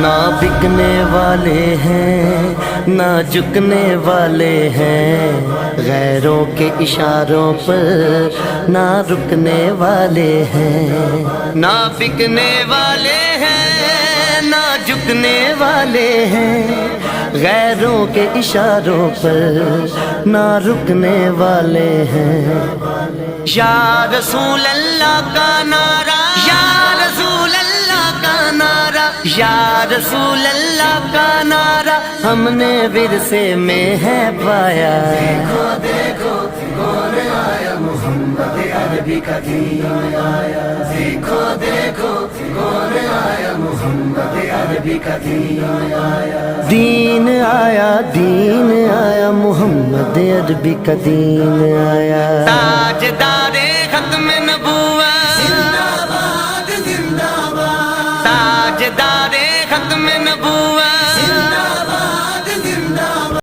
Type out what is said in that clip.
نہ بکنے والے ہیں نہ جھکنے والے ہیں، غیروں کے اشاروں پر نہ رکنے والے ہیں، نہ بکنے والے ہیں نہ جھکنے والے ہیں، غیروں کے اشاروں پر نہ رکنے والے ہیں۔ یا رسول اللہ کا نعرہ، یا رسول اللہ کا نعرہ، یا رسول اللہ کا نعرہ ہم نے ورثے میں ہے پایا۔ دیکھو دیکھو کون آیا، محمد عربی کا دین آیا۔ دیکھو دیکھو کون آیا، محمد عربی کا دین آیا۔ دین آیا، دین آیا، محمد عربی کا دین آیا۔ تاجدار ختم نبوت، زندہ باد زندہ باد، تاجدار ختم نبوت،